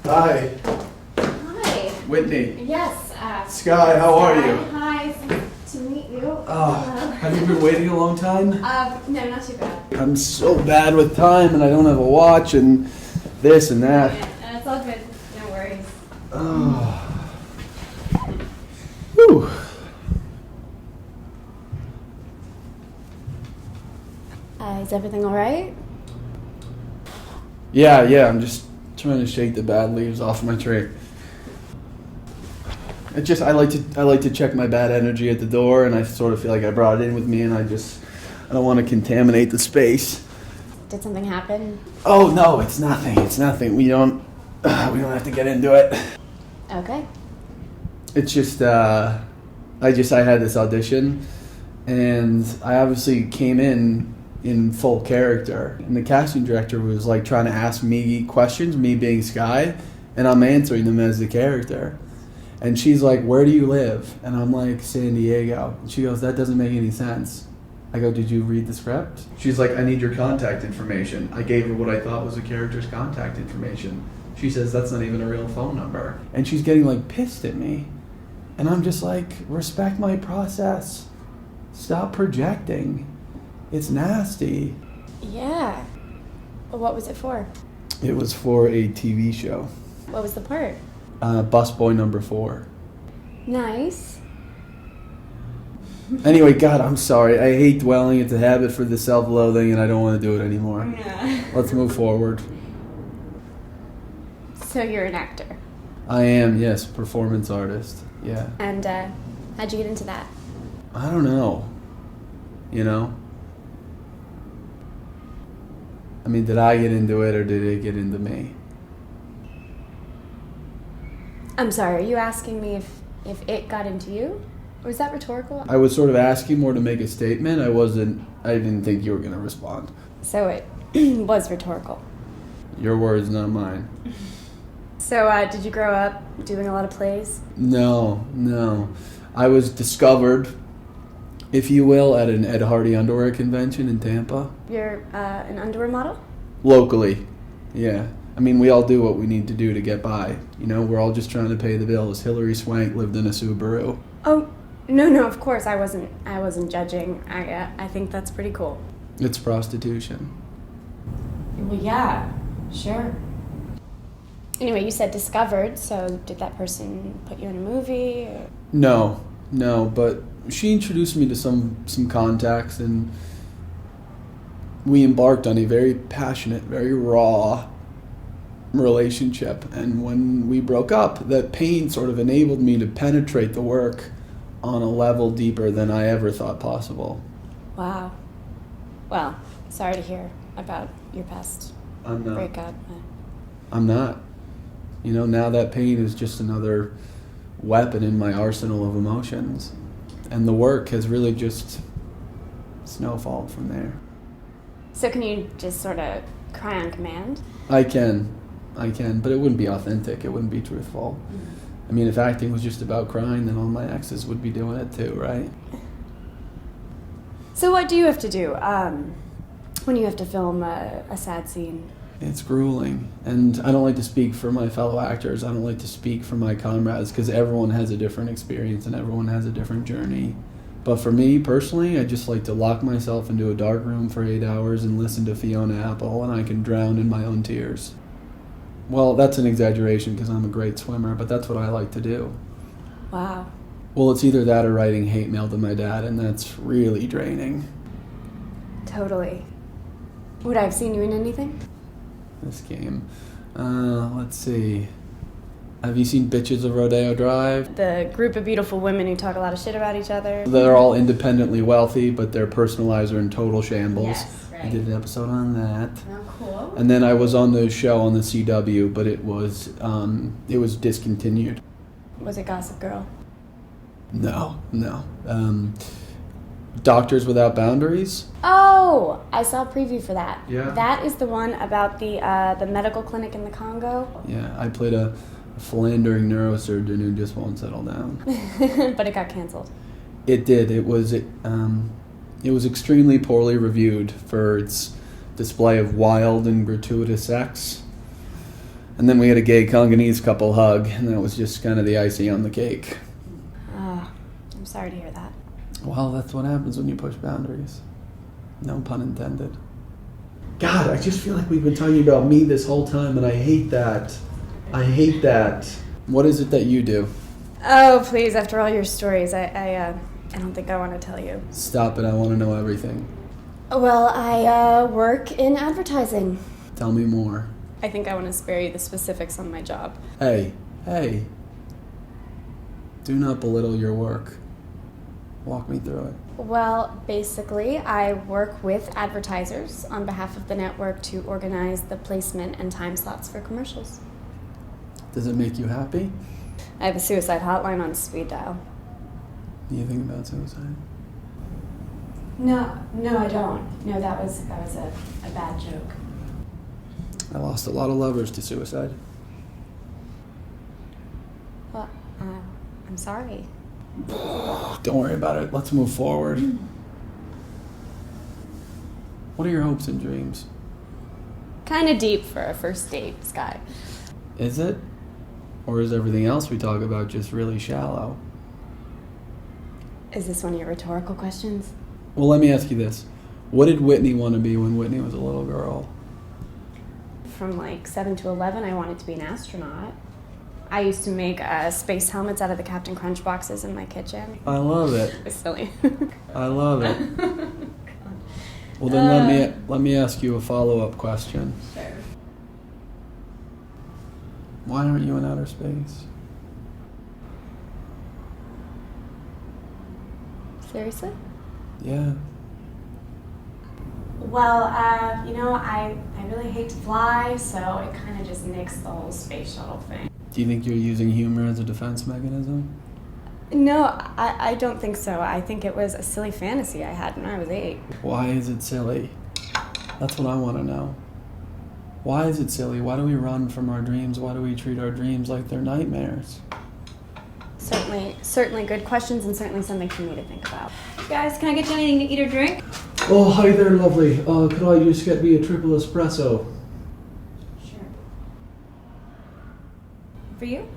Hi. Hi. Whitney. Yes. Skye, how are you? Hi. It's nice to meet you. Have you been waiting a long time? No, not too bad. I'm so bad with time and I don't have a watch and this and that. Yeah, it's all good. No worries. Oh. Whew. Is everything all right? Yeah, I'm just trying to shake the bad leaves off my tree. I like to check my bad energy at the door, and I sort of feel like I brought it in with me, and I don't want to contaminate the space. Did something happen? Oh no, it's nothing. We don't have to get into it. Okay. It's just I had this audition, and I obviously came in full character, and the casting director was like trying to ask me questions, me being Skye, and I'm answering them as the character. And she's like, "Where do you live?" And I'm like, "San Diego." And she goes, "That doesn't make any sense." I go, "Did you read the script?" She's like, "I need your contact information." I gave her what I thought was the character's contact information. She says, "That's not even a real phone number." And she's getting like pissed at me. And I'm just like, respect my process. Stop projecting. It's nasty. Yeah. What was it for? It was for a TV show. What was the part? Busboy number 4. Nice. Anyway, God, I'm sorry. I hate dwelling. It's a habit for the self-loathing, and I don't want to do it anymore. Yeah. Let's move forward. So you're an actor? I am, yes, performance artist. Yeah. And how'd you get into that? I don't know. You know? I mean, did I get into it, or did it get into me? I'm sorry, are you asking me if it got into you? Or was that rhetorical? I was sort of asking more to make a statement. I didn't think you were going to respond. So it was rhetorical. Your words, not mine. So did you grow up doing a lot of plays? No. I was discovered, if you will, at an Ed Hardy underwear convention in Tampa. You're an underwear model? Locally, yeah. I mean, we all do what we need to do to get by. You know, we're all just trying to pay the bills. Hillary Swank lived in a Subaru. Oh, no, of course, I wasn't judging. I think that's pretty cool. It's prostitution. Well, yeah, sure. Anyway, you said discovered, so did that person put you in a movie? Or? No, but she introduced me to some contacts, and we embarked on a very passionate, very raw relationship. And when we broke up, that pain sort of enabled me to penetrate the work on a level deeper than I ever thought possible. Wow. Well, sorry to hear about your past breakup. I'm not. You know, now that pain is just another weapon in my arsenal of emotions. And the work has really just snowfalled from there. So can you just sort of cry on command? I can, but it wouldn't be authentic. It wouldn't be truthful. I mean, if acting was just about crying, then all my exes would be doing it too, right? So what do you have to do when you have to film a sad scene? It's grueling, and I don't like to speak for my fellow actors. I don't like to speak for my comrades, because everyone has a different experience and everyone has a different journey. But for me, personally, I just like to lock myself into a dark room for 8 hours and listen to Fiona Apple, and I can drown in my own tears. Well, that's an exaggeration, because I'm a great swimmer, but that's what I like to do. Wow. Well, it's either that or writing hate mail to my dad, and that's really draining. Totally. Would I have seen you in anything? This game. Let's see. Have you seen Bitches of Rodeo Drive? The group of beautiful women who talk a lot of shit about each other. They're all independently wealthy, but their personal lives are in total shambles. Yes, right. I did an episode on that. Oh, cool. And then I was on the show on the CW, but it was discontinued. Was it Gossip Girl? No. Doctors Without Boundaries. Oh, I saw a preview for that. Yeah. That is the one about the medical clinic in the Congo. Yeah, I played a philandering neurosurgeon who just won't settle down. But it got canceled. It did. It was extremely poorly reviewed for its display of wild and gratuitous sex. And then we had a gay Congolese couple hug, and that was just kind of the icing on the cake. Oh, I'm sorry to hear that. Well, that's what happens when you push boundaries. No pun intended. God, I just feel like we've been talking about me this whole time, and I hate that. What is it that you do? Oh, please, after all your stories, I don't think I want to tell you. Stop it, I want to know everything. Well, I work in advertising. Tell me more. I think I want to spare you the specifics on my job. Hey. Do not belittle your work. Walk me through it. Well, basically, I work with advertisers on behalf of the network to organize the placement and time slots for commercials. Does it make you happy? I have a suicide hotline on speed dial. Do you think about suicide? No, I don't. No, that was a bad joke. I lost a lot of lovers to suicide. Well, I'm sorry. Don't worry about it. Let's move forward. What are your hopes and dreams? Kind of deep for a first date, Skye. Is it? Or is everything else we talk about just really shallow? Is this one of your rhetorical questions? Well, let me ask you this. What did Whitney want to be when Whitney was a little girl? From like 7 to 11, I wanted to be an astronaut. I used to make space helmets out of the Captain Crunch boxes in my kitchen. I love it. It was silly. I love it. Well, then let me ask you a follow-up question. Sure. Why aren't you in outer space? Seriously? Yeah. Well, I really hate to fly, so it kind of just nixed the whole space shuttle thing. Do you think you're using humor as a defense mechanism? No, I don't think so. I think it was a silly fantasy I had when I was 8. Why is it silly? That's what I want to know. Why is it silly? Why do we run from our dreams? Why do we treat our dreams like they're nightmares? Certainly good questions, and certainly something for me to think about. Guys, can I get you anything to eat or drink? Oh, hi there, lovely. Could I just get me a triple espresso? Sure. For you?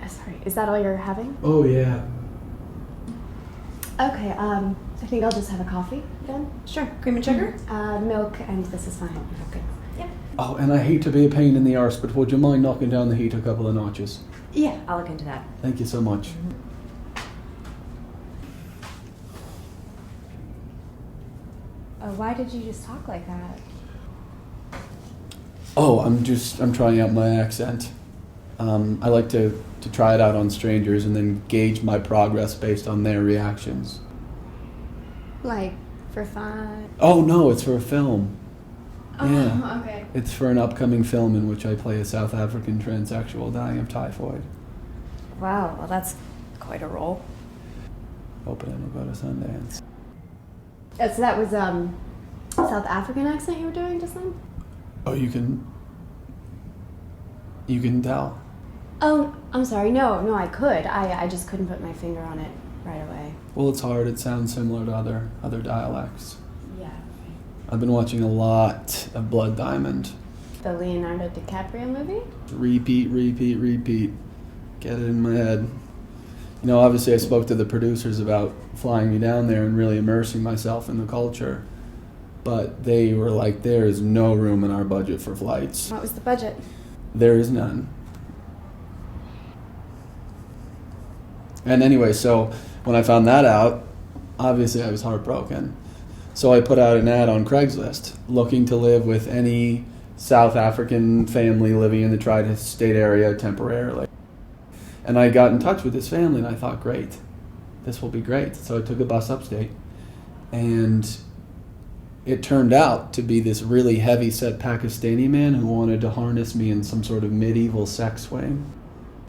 Sorry, is that all you're having? Oh, yeah. Okay, I think I'll just have a coffee then. Sure. Cream and sugar? Milk, and this is fine. Okay. Yeah. Oh, and I hate to be a pain in the arse, but would you mind knocking down the heat a couple of notches? Yeah, I'll look into that. Thank you so much. Why did you just talk like that? Oh, I'm trying out my accent. I like to try it out on strangers and then gauge my progress based on their reactions. Like, for fun? Oh, no, it's for a film. Oh, Yeah. okay. It's for an upcoming film in which I play a South African transsexual dying of typhoid. Wow, well that's quite a role. Hoping it'll go to Sundance. So that was South African accent you were doing just then? Oh, you can tell. Oh, I'm sorry. No, I could. I just couldn't put my finger on it right away. Well, it's hard. It sounds similar to other dialects. Yeah. I've been watching a lot of Blood Diamond. The Leonardo DiCaprio movie? Repeat. Get it in my head. You know, obviously I spoke to the producers about flying me down there and really immersing myself in the culture. But they were like, there is no room in our budget for flights. What was the budget? There is none. And anyway, so when I found that out, obviously I was heartbroken. So I put out an ad on Craigslist looking to live with any South African family living in the tri-state area temporarily. And I got in touch with this family, and I thought, great, this will be great. So I took a bus upstate, and it turned out to be this really heavy-set Pakistani man who wanted to harness me in some sort of medieval sex swing.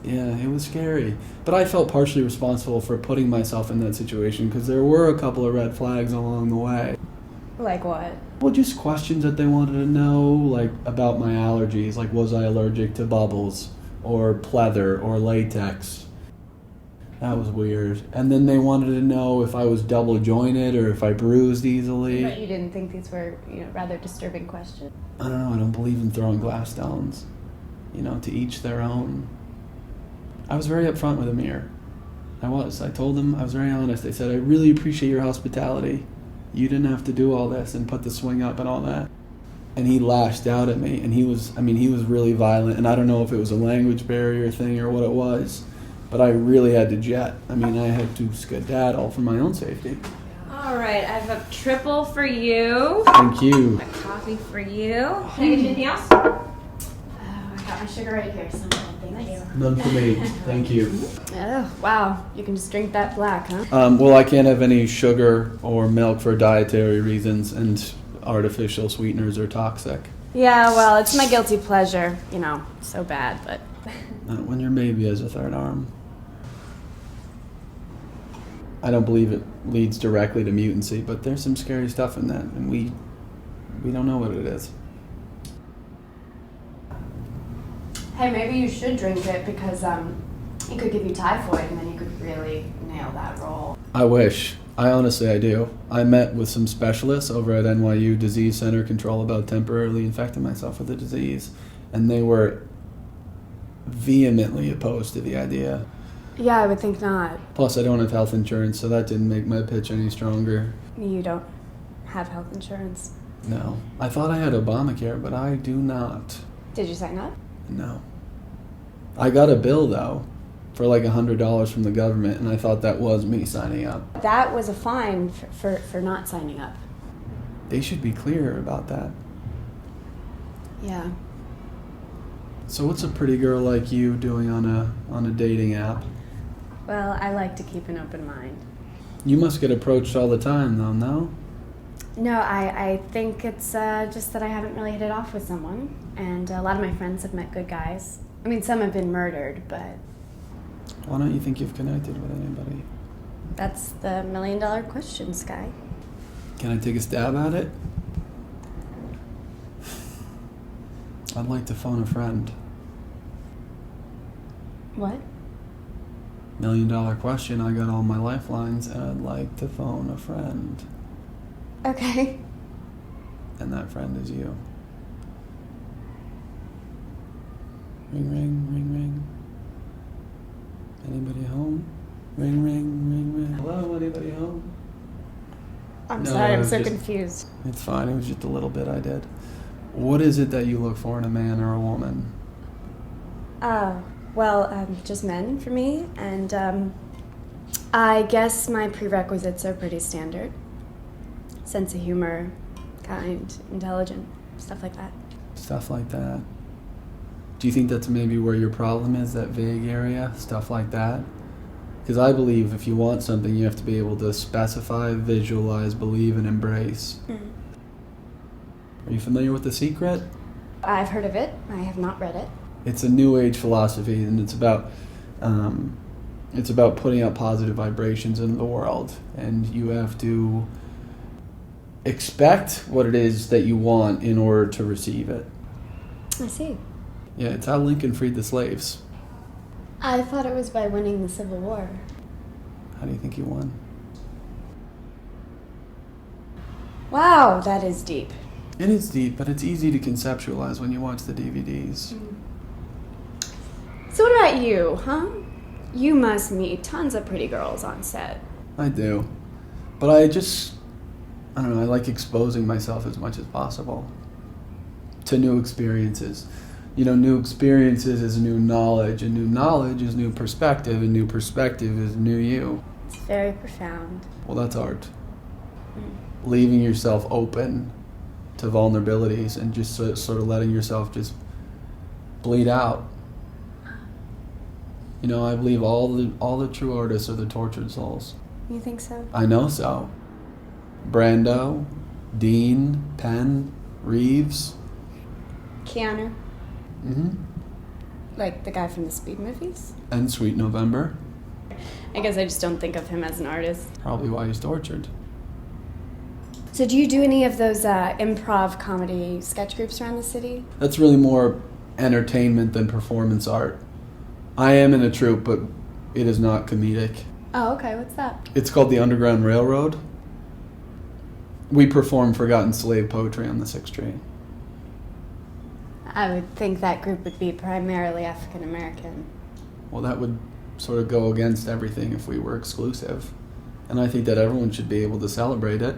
Yeah, it was scary. But I felt partially responsible for putting myself in that situation because there were a couple of red flags along the way. Like what? Well, just questions that they wanted to know, like about my allergies, like was I allergic to bubbles or pleather or latex. That was weird. And then they wanted to know if I was double jointed or if I bruised easily. But you didn't think these were, rather disturbing questions? I don't know, I don't believe in throwing glass stones. To each their own. I was very upfront with Amir. I told him, I was very honest. I said, I really appreciate your hospitality. You didn't have to do all this and put the swing up and all that. And he lashed out at me, and he was really violent, and I don't know if it was a language barrier thing or what it was, but I really had to jet. I had to skedaddle for my own safety. All right, I have a triple for you. Thank you. A coffee for you. Can I get you anything else? Oh, I got my sugar right here, so thank you. None for me. Thank you. Oh, wow. You can just drink that black, huh? Well, I can't have any sugar or milk for dietary reasons, and artificial sweeteners are toxic. Yeah, well, it's my guilty pleasure. So bad, but... Not when your baby has a third arm. I don't believe it leads directly to mutancy, but there's some scary stuff in that, and we don't know what it is. Hey, maybe you should drink it because it could give you typhoid, and then you could really nail that role. I wish. I do. I met with some specialists over at NYU Disease Center Control about temporarily infecting myself with the disease, and they were vehemently opposed to the idea. Yeah, I would think not. Plus, I don't have health insurance, so that didn't make my pitch any stronger. You don't have health insurance? No. I thought I had Obamacare, but I do not. Did you sign up? No. I got a bill, though, for like $100 from the government, and I thought that was me signing up. That was a fine for not signing up. They should be clearer about that. Yeah. So what's a pretty girl like you doing on a dating app? Well, I like to keep an open mind. You must get approached all the time, though, no? No, I think it's just that I haven't really hit it off with someone, and a lot of my friends have met good guys. Some have been murdered, but... Why don't you think you've connected with anybody? That's the $1 million question, Skye. Can I take a stab at it? I'd like to phone a friend. What? $1 million question. I got all my lifelines, and I'd like to phone a friend. Okay. And that friend is you. Ring, ring, ring, ring. Anybody home? Ring, ring, ring, ring. Hello, anybody home? I'm No, sorry, I'm it's so just- confused. It's fine. It was just a little bit I did. What is it that you look for in a man or a woman? Just men for me, and I guess my prerequisites are pretty standard. Sense of humor, kind, intelligent, stuff like that. Stuff like that. Do you think that's maybe where your problem is, that vague area? Stuff like that? Because I believe if you want something, you have to be able to specify, visualize, believe, and embrace. Mm. Are you familiar with The Secret? I've heard of it. I have not read it. It's a new age philosophy, and it's about putting out positive vibrations into the world, and you have to expect what it is that you want in order to receive it. I see. Yeah, it's how Lincoln freed the slaves. I thought it was by winning the Civil War. How do you think he won? Wow, that is deep. It is deep, but it's easy to conceptualize when you watch the DVDs. So what about you, huh? You must meet tons of pretty girls on set. I do. But I don't know, I like exposing myself as much as possible to new experiences. New experiences is new knowledge, and new knowledge is new perspective, and new perspective is new you. It's very profound. Well, that's art. Leaving yourself open to vulnerabilities and just sort of letting yourself just bleed out. You know, I believe all the true artists are the tortured souls. You think so? I know so. Brando, Dean, Penn, Reeves. Keanu? Mm-hmm. Like the guy from the Speed movies? And Sweet November. I guess I just don't think of him as an artist. Probably why he's tortured. So do you do any of those improv comedy sketch groups around the city? That's really more entertainment than performance art. I am in a troupe, but it is not comedic. Oh, okay. What's that? It's called the Underground Railroad. We perform forgotten slave poetry on the 6th Street. I would think that group would be primarily African American. Well, that would sort of go against everything if we were exclusive. And I think that everyone should be able to celebrate it.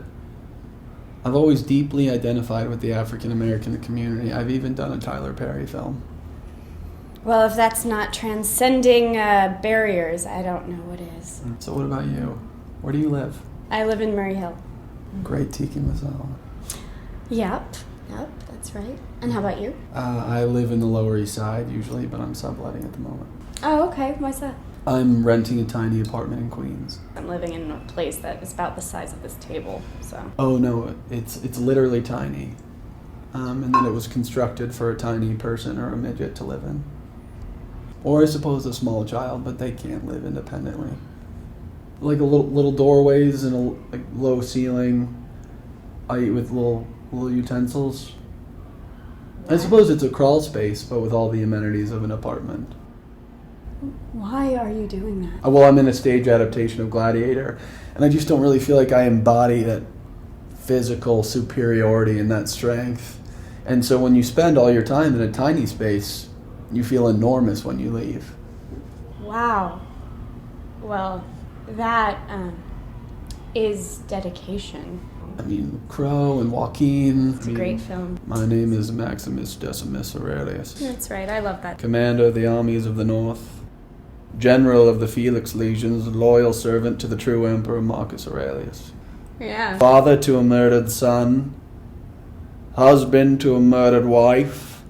I've always deeply identified with the African American community. I've even done a Tyler Perry film. Well, if that's not transcending barriers, I don't know what is. So what about you? Where do you live? I live in Murray Hill. Great Tiki Masala. Yep, that's right. And how about you? I live in the Lower East Side usually, but I'm subletting at the moment. Oh, okay. Why's that? I'm renting a tiny apartment in Queens. I'm living in a place that is about the size of this table, so. Oh no, it's literally tiny. And then it was constructed for a tiny person or a midget to live in. Or I suppose a small child, but they can't live independently. Like a little doorways and a low ceiling. I eat with little utensils. I suppose it's a crawl space, but with all the amenities of an apartment. Why are you doing that? Well, I'm in a stage adaptation of Gladiator, and I just don't really feel like I embody that physical superiority and that strength. And so when you spend all your time in a tiny space, you feel enormous when you leave. Wow. Well, that is dedication. I mean, Crow and Joaquin. It's a great film. My name is Maximus Decimus Aurelius. That's right, I love that. Commander of the armies of the North, General of the Felix Legions, loyal servant to the true Emperor Marcus Aurelius. Yeah. Father to a murdered son, husband to a murdered wife,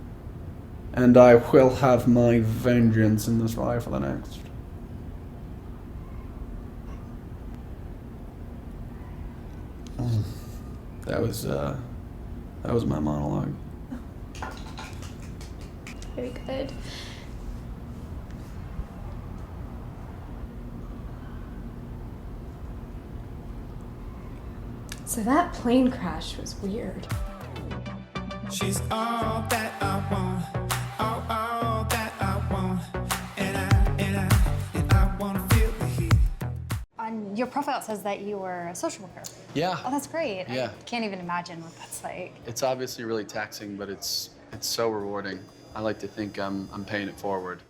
and I will have my vengeance in this life or the next. That was my monologue. Very good. So that plane crash was weird. She's all that I want, all that I want, and I want to feel the heat. On your profile it says that you were a social worker. Yeah. Oh, that's great. Yeah. I can't even imagine what that's like. It's obviously really taxing, but it's so rewarding. I like to think I'm paying it forward.